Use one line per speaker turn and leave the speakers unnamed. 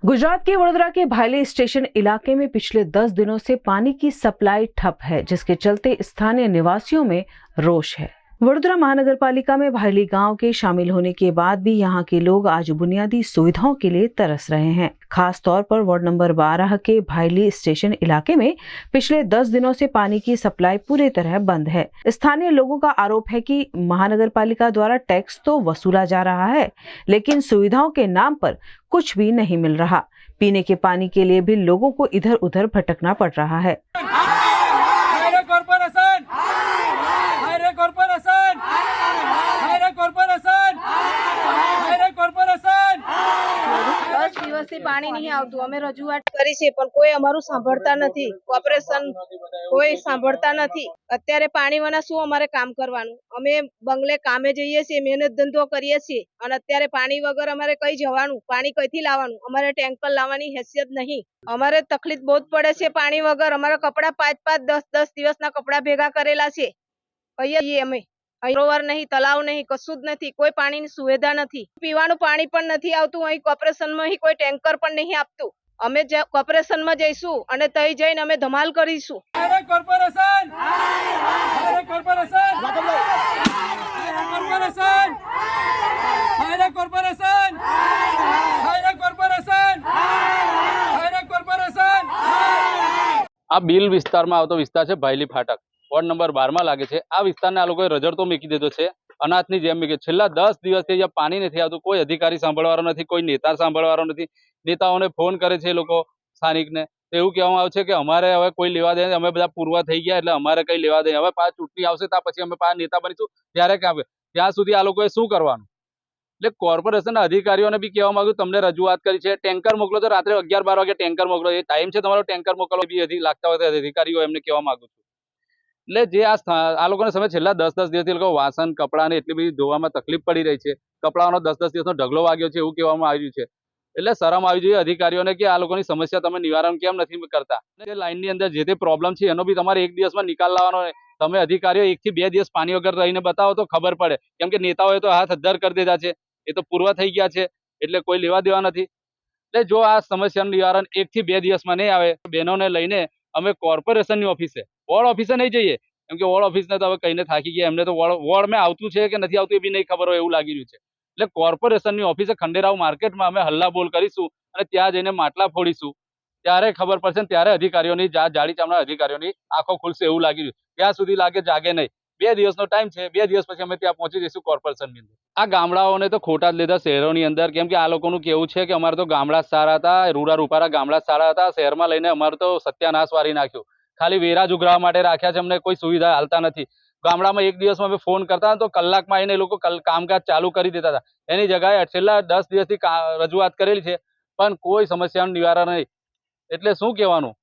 गुजरात के वडोदरा के भायली स्टेशन इलाके में पिछले 10 दिनों से पानी की सप्लाई ठप है, जिसके चलते स्थानीय निवासियों में रोष है। वडोदरा महानगर पालिका में भायली गांव के शामिल होने के बाद भी यहां के लोग आज बुनियादी सुविधाओं के लिए तरस रहे हैं। खास तौर पर वार्ड नंबर 12 के भायली स्टेशन इलाके में पिछले 10 दिनों से पानी की सप्लाई पूरी तरह बंद है। स्थानीय लोगों का आरोप है कि महानगर पालिका द्वारा टैक्स तो वसूला जा रहा है, लेकिन सुविधाओं के नाम पर कुछ भी नहीं मिल रहा। पीने के पानी के लिए भी लोगों को इधर उधर भटकना पड़ रहा है।
पानी नहीं आवतुं, अमे रजूआत करी छे पण कोई अमारुं सांभळता नथी। कोर्पोरेशन कोई सांभळता नथी। अत्यारे पाणी वना शुं अमारे काम करवानुं? अमे बंगले कामे जईए छीए, मेहनत धंधो करीए छीए अने अत्यारे पाणी वगर अमारे कई जवानुं? पाणी कईथी लाववानुं? अमारे टेंकर लाववानी हैसियत नहीं। अमारे तकलीफ बहुत पड़े छे पाणी वगर। अमारा कपड़ा 5-5 10-10 दिवसना कपड़ा भेगा करेला छे। कईए अमे सरोवर नहीं, तलाव नहीं, कशुं ज नहीं, कोई पानी सुविधा नहीं। पीवानुं पाणी पण नहीं आवतुं। अहीं कोर्पोरेशन में कोई टेंकर पण नहीं आपतुं। अमे कोर्पोरेशन में जईशुं अने तई जईने अमे धमाल करीशुं। अरे कोर्पोरेशन, अरे कोर्पोरेशन, अरे कोर्पोरेशन, अरे कोर्पोरेशन, अरे कोर्पोरेशन, अरे कोर्पोरेशन।
आ बिल विस्तार में आवतो विस्तार है भायली फाटक, वोर्ड नंबर 12 में लागे छे। आ विस्तार ने आ लोकोए रजड़तो मूकी दीधो छे, अनाथनी जेम मूकी। छेल्ला 10 दिवसथी अहींया पाणी नथी आवतुं। कोई अधिकारी सांभळवाळो नथी, कोई नेता सांभळवाळो नथी। नेताओने फोन करे छे लोको स्थानिकने, तो एवुं कहेवामां आवे छे के अमारे हवे कोई लेवा दे, अमे बधा पूर्वा थई गया एटले अमारे कई लेवा दे। हवे पाछा चूंटणी आवशे त्यार पछी अमे पाछा नेता बनीशुं त्यारे के आवे, त्यां सुधी आ लोकोए शुं करवानुं? એટલે કોર્પોરેશનના અધિકારીઓને બી કહેવા માંગુ, તમને રજૂઆત કરી છે, ટેન્કર મોકલો તો રાત્રે 11-12 વાગે ટેન્કર મોકલો। એ ટાઈમ છે તમારો ટેન્કર મોકલવો બી હજી લાગતા હોય તો અધિકારીઓ એમને કહેવા માંગુ છું। એટલે જે આ લોકોને સમય છેલ્લા 10-10 દિવસથી લોકો વાસણ કપડાને એટલી બધી ધોવામાં તકલીફ પડી રહી છે, કપડાઓનો 10-10 દિવસનો ઢગલો વાગ્યો છે એવું કહેવામાં આવ્યું છે। એટલે શરમ આવી જોઈએ અધિકારીઓને કે આ લોકોની સમસ્યા તમે નિવારણ કેમ નથી કરતા। જે લાઈનની અંદર જે તે પ્રોબ્લેમ છે એનો બી તમારે એક દિવસમાં નિકાલ લાવવાનો। તમે અધિકારીઓ 1 થી 2 દિવસ પાણી વગર રહીને બતાવો તો ખબર પડે, કેમ કે નેતાઓએ તો હાથ અદ્ધર કરી દીધા છે। એ તો પૂર્વ થઈ ગયા છે એટલે કોઈ લેવા દેવા નથી। એટલે જો આ સમસ્યાનું નિવારણ 1 થી 2 દિવસમાં નહીં આવે, બહેનોને લઈને અમે કોર્પોરેશનની ઓફિસે, વોર્ડ ઓફિસે નહીં જઈએ, કેમ કે વોર્ડ ઓફિસને તો હવે કહીને થાકી ગયા। એમને તો વોર્ડમાં આવતું છે કે નથી આવતું એ બી નહીં ખબર હોય એવું લાગી રહ્યું છે। એટલે કોર્પોરેશનની ઓફિસે ખંડેરાવ માર્કેટમાં અમે હલ્લા બોલ કરીશું અને ત્યાં જઈને માટલા ફોડીશું, ત્યારે ખબર પડશે, ત્યારે અધિકારીઓની જાડી ચામડા અધિકારીઓની આંખો ખુલશે એવું લાગી રહ્યું। ત્યાં સુધી લાગે જાગે નહીં। 2 દિવસનો ટાઈમ છે, 2 દિવસ પછી અમે ત્યાં પહોંચી જઈશું કોર્પોરેશનની અંદર। આ ગામડાઓને તો ખોટા જ લીધા શહેરોની અંદર, કેમ કે આ લોકોનું કેવું છે કે અમારે તો ગામડા સારા હતા, રૂડા રૂપારા ગામડા સારા હતા, શહેરમાં લઈને અમારે તો સત્યાનાશ વારી નાખ્યો। ખાલી વેરા જ ઉઘરાવા માટે રાખ્યા છે, અમને કોઈ સુવિધા હાલતા નથી। ગામડામાં એક દિવસમાં અમે ફોન કરતા તો કલાકમાં આવીને એ લોકો કામકાજ ચાલુ કરી દેતા હતા। એની જગ્યાએ છેલ્લા 10 દિવસથી રજૂઆત કરેલી છે પણ કોઈ સમસ્યાનું નિવારણ નહીં। એટલે શું કહેવાનું?